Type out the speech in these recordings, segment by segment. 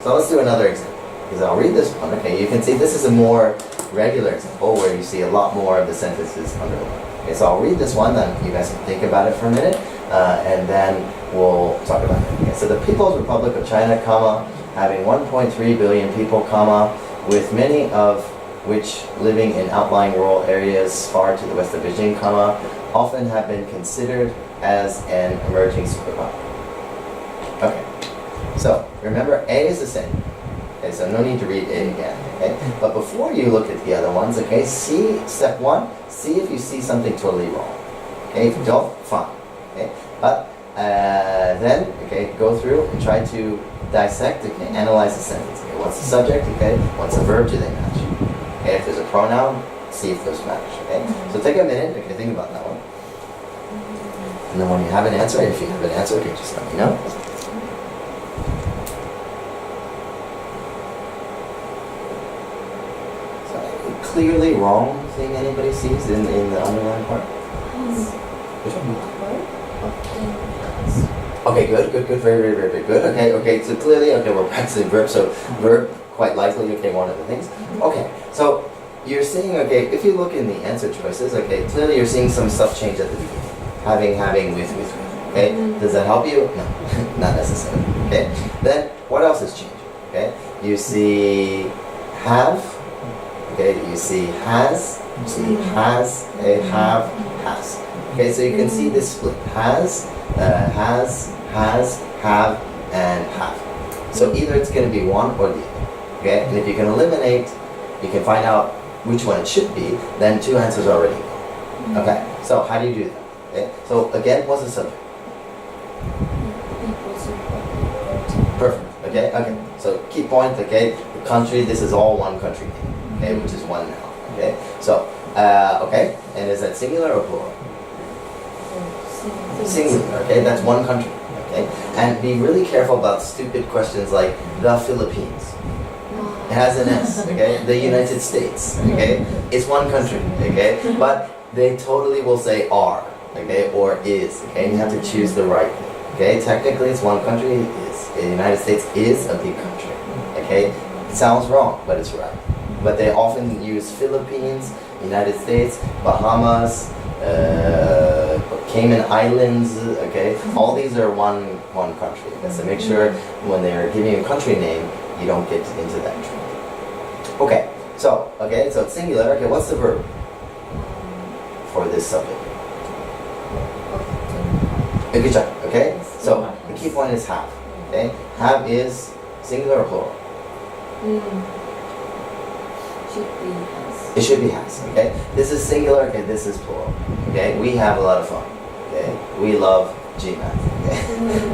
So let's do another example, because I'll read this one. Okay, you can see this is a more regular example where you see a lot more of the sentences underlined. Okay, so I'll read this one, then you guys can think about it for a minute, and then we'll talk about it. Okay, so the People's Republic of China, comma, having 1.3 billion people, comma, with many of which living in outlying rural areas far to the west of Beijing, comma, often have been considered as an emerging superpower. Okay, so remember A is the same. Okay, so no need to read A again. Okay, but before you look at the other ones, okay, see step one. See if you see something totally wrong. Okay, if you don't, fine. Okay, but then okay, go through and try to dissect. Okay, analyze the sentence. Okay, what's the subject? Okay, what's the verb? Do they match? Okay, if there's a pronoun, see if those match. Okay, so take a minute. Okay, think about that one. And then when you have an answer, if you have an answer, okay, just let me know. So any clearly wrong thing anybody sees in the underlying part? Which one? Okay, good, very good. Okay, so clearly, okay, we're practicing verb, so verb, quite likely, okay, one of the things. Okay, so you're seeing, okay, if you look in the answer choices, okay, clearly you're seeing some stuff change at the beginning. Having, with, okay? Does that help you? No, not necessarily, okay? Then, what else is changing, okay? You see have, okay, you see has, you see has, okay, have, has. Okay, so you can see this split, has, have, and have. So either it's going to be one or the other, okay? And if you can eliminate, you can find out which one it should be, then two answers are already gone. Okay, so how do you do that? Okay, so again, what's the subject? Perfect, okay, so key point, okay, the country, this is all one country name, okay, which is one now, okay? So, okay, and is that singular or plural? Singular, okay, that's one country, okay? And be really careful about stupid questions like the Philippines. It has an S, okay? The United States, okay? It's one country, okay? But they totally will say are, okay, or is, okay? And you have to choose the right thing, okay? Technically, it's one country, it is. The United States is a big country, okay? It sounds wrong, but it's right. But they often use Philippines, United States, Bahamas, Cayman Islands, okay? All these are one country, okay? So make sure when they're giving you a country name, you don't get into that trap. Okay, so it's singular. Okay, what's the verb for this subject? Good job, okay? So the key point is have, okay? Have is singular or plural? It should be has, okay? This is singular, okay, this is plural, okay? We have a lot of fun, okay? We love Gmat, okay?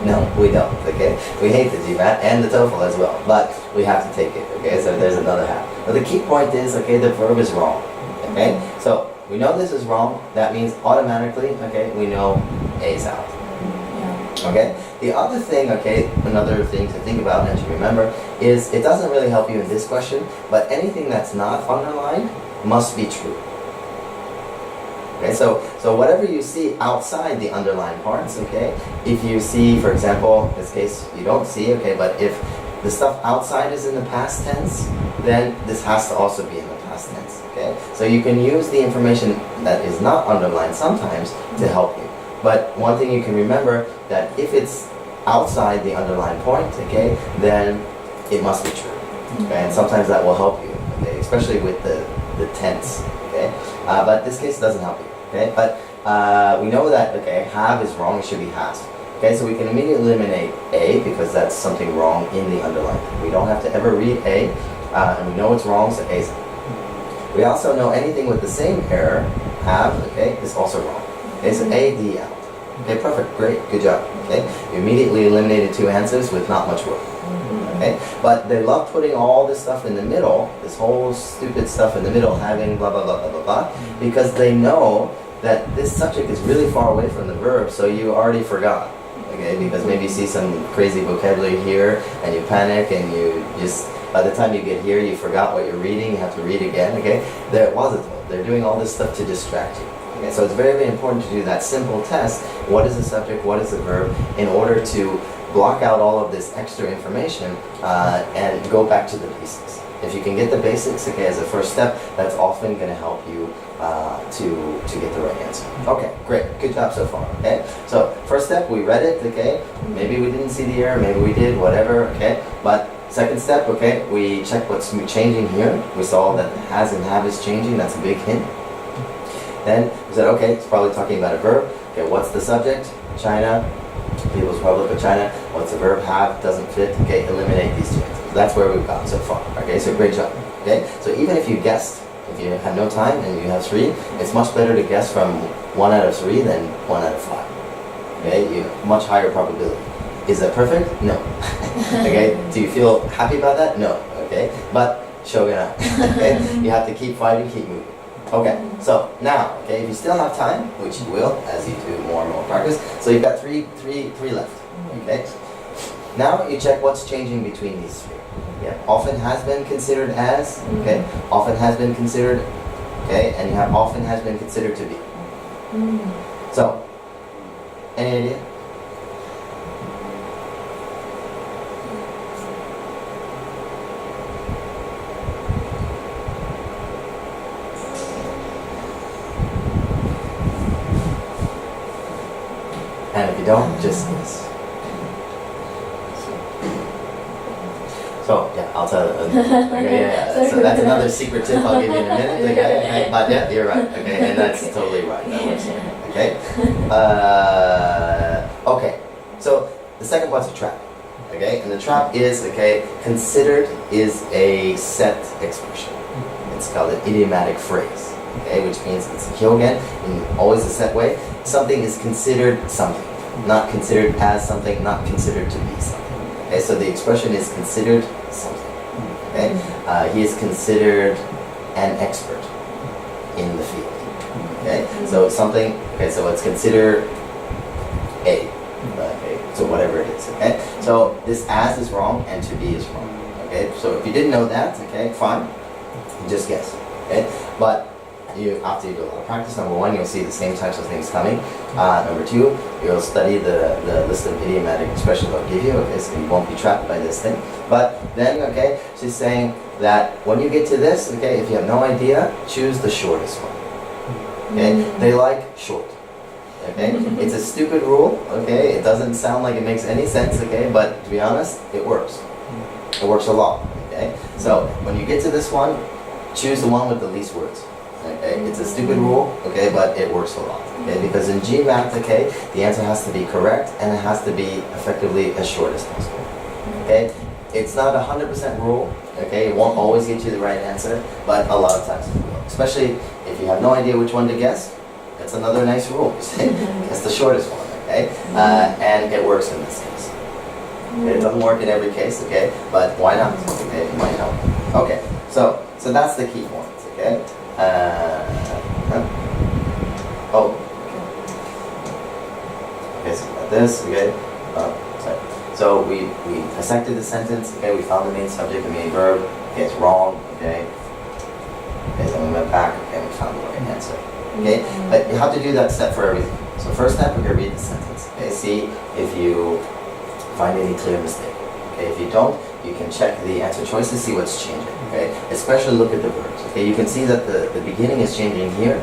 No, we don't, okay? We hate the Gmat and the TOEFL as well, but we have to take it, okay? So there's another half. But the key point is, okay, the verb is wrong, okay? So we know this is wrong, that means automatically, okay, we know A is out. Okay? The other thing, okay, another thing to think about and to remember is it doesn't really help you in this question, but anything that's not underlined must be true. Okay, so whatever you see outside the underlined parts, okay, if you see, for example, in this case you don't see, okay, but if the stuff outside is in the past tense, then this has to also be in the past tense, okay? So you can use the information that is not underlined sometimes to help you. But one thing you can remember, that if it's outside the underlined point, okay, then it must be true. Okay? And sometimes that will help you, okay, especially with the tense, okay? But this case doesn't help you, okay? But we know that, okay, have is wrong, it should be has. Okay, so we can immediately eliminate A because that's something wrong in the underlined. We don't have to ever read A, and we know it's wrong, so A's out. We also know anything with the same error, have, okay, is also wrong. Okay, so A, D out. Okay, perfect, great, good job. Okay, you immediately eliminated two answers with not much work. Okay, but they love putting all this stuff in the middle, this whole stupid stuff in the middle, having blah blah blah blah blah blah, because they know that this subject is really far away from the verb, so you already forgot. Okay, because maybe you see some crazy vocabulary here, and you panic, and you just, by the time you get here, you forgot what you're reading, you have to read again, okay? They're doing all this stuff to distract you. Okay, so it's very, very important to do that simple test. What is the subject, what is the verb, in order to block out all of this extra information and go back to the basics. If you can get the basics, okay, as a first step, that's often going to help you to get the right answer. Okay, great, good job so far. Okay, so first step, we read it. Okay, maybe we didn't see the error, maybe we did, whatever. Okay, but second step, okay, we check what's changing here. We saw that the has and have is changing. That's a big hint. Then we said, okay, it's probably talking about a verb. Okay, what's the subject? China, People's Republic of China. What's the verb? Have, doesn't fit. Okay, eliminate these two answers. That's where we've got so far. Okay, so great job. Okay, so even if you guessed, if you have no time and you have 3, it's much better to guess from 1 out of 3 than 1 out of 5. Okay, you have much higher probability. Is that perfect? No. Okay, do you feel happy about that? No. Okay, but shogunai. Okay, you have to keep fighting, keep moving. Okay, so now, okay, if you still have time, which you will as you do more and more practice, so you've got three left. Okay, now you check what's changing between these 3. Yeah, often has been considered as, okay, often has been considered, okay, and you have often has been considered to be. So, any idea? And if you don't, just guess. So, yeah, I'll tell you. Okay, yeah. So that's another secret tip I'll give you in a minute. Okay, but yeah, you're right. Okay, and that's totally right. That works. Okay. Okay. So the second part's a trap. Okay, and the trap is, okay, considered is a set expression. It's called an idiomatic phrase. Okay, which means it's a hyogen in always a set way. Something is considered something, not considered as something, not considered to be something. Okay, so the expression is considered something. Okay, he is considered an expert in the field. Okay, so something. Okay, so it's considered a. Okay, so whatever it is. Okay, so this as is wrong and to be is wrong. Okay, so if you didn't know that, okay, fine, just guess. Okay, but after you do a lot of practice, number 1, you'll see the same types of things coming. Number 2, you'll study the list of idiomatic expressions I'll give you, okay, so you won't be trapped by this thing. But then, okay, she's saying that when you get to this, okay, if you have no idea, choose the shortest one. Okay, they like short. Okay, it's a stupid rule, okay, it doesn't sound like it makes any sense, okay, but to be honest, it works. It works a lot, okay. So when you get to this one, choose the one with the least words. Okay, it's a stupid rule, okay, but it works a lot. Okay, because in Gmat, okay, the answer has to be correct and it has to be effectively as short as possible. Okay, it's not a 100% rule. Okay, it won't always get you the right answer, but a lot of times it will. Especially if you have no idea which one to guess. That's another nice rule. Guess the shortest one. Okay, and it works in this case. Okay, it doesn't work in every case. Okay, but why not? Okay, it might help. Okay, so that's the key points. Okay. Okay, so got this, okay. Sorry. So we dissected the sentence, okay, we found the main subject, the main verb, okay, it's wrong, okay. Okay, then we went back, okay, we found the right answer. Okay, but you have to do that step for everything. So first step, okay, read the sentence. Okay, see if you find any clear mistake. Okay, if you don't, you can check the answer choices, see what's changing. Okay, especially look at the verbs. Okay, you can see that the beginning is changing here.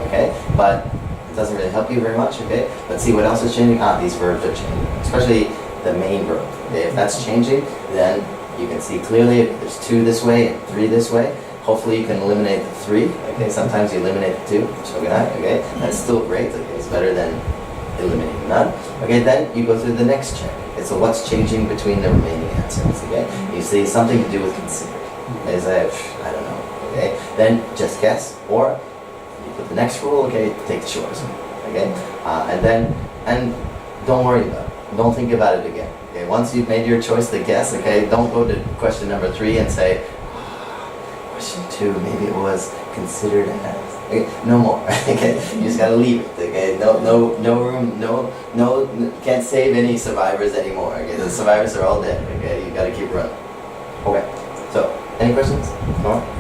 Okay, but it doesn't really help you very much. Okay, let's see what else is changing. These verbs are changing, especially the main verb. Okay, if that's changing, then you can see clearly if there's 2 this way and 3 this way. Hopefully you can eliminate the 3. Okay, sometimes you eliminate the 2. Shogunai. Okay, that's still great. Okay, it's better than eliminating none. Okay, then you go through the next check. Okay, so what's changing between the remaining answers? Okay, you see something to do with considered. Is that, I don't know. Okay, then just guess, or you put the next rule. Okay, take the shortest one. Okay, and don't worry about it. Don't think about it again. Okay, once you've made your choice to guess, okay, don't go to question number 3 and say, question 2, maybe it was considered as. Okay, no more. Okay, you just gotta leave it. Okay, no room, no, can't save any survivors anymore. Okay, the survivors are all dead. Okay, you gotta keep running. Okay, so any questions? No more?